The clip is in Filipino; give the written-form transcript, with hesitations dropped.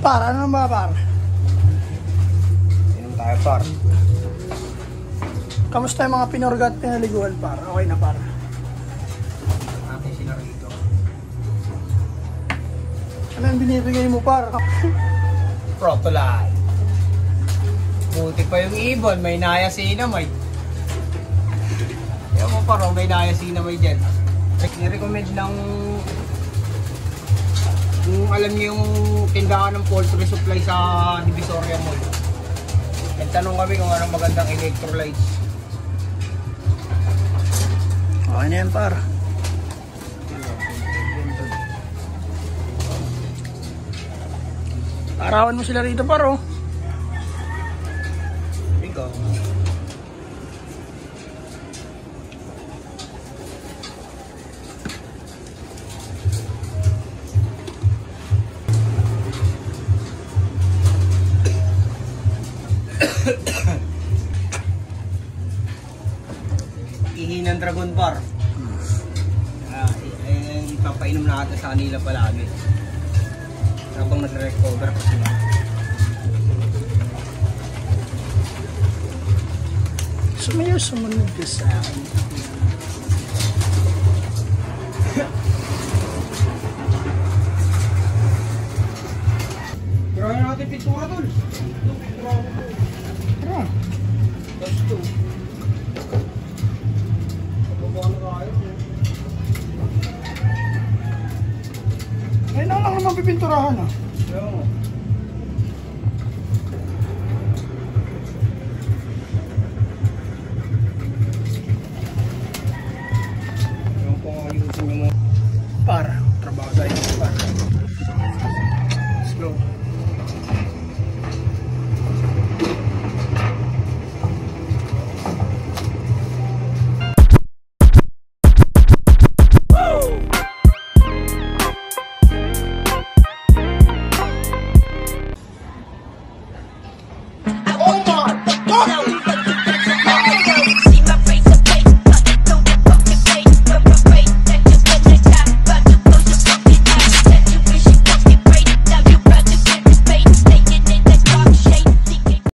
Par, ano ba par? Inom tayo par. Kamusta yung mga pinurgat pinaliguan par? Okay na par. Ating sinarito. Ano yung binibigay mo par? Protolite. Buti pa yung ibon, may niacinamide. Ayaw mo pa may niacinamide dyan. I-recommend ng kung alam niyo yung tindahan ng poultry supply sa Divisoria Mall. Nagtanong kami kung anong magandang electrolytes. Okay na yan par. Arawan mo sila rito par oh. Ikaw. Ihinang dragon bar. Ipapainom natin sa kanila palagi. Habang nag-recover pa sila. Sumayo sumunod ka sa akin. Tirahin natin pintura tol. Tara. That's two. Pababa na tayo. Ayun na lang naman pipinturahan ah. Oo.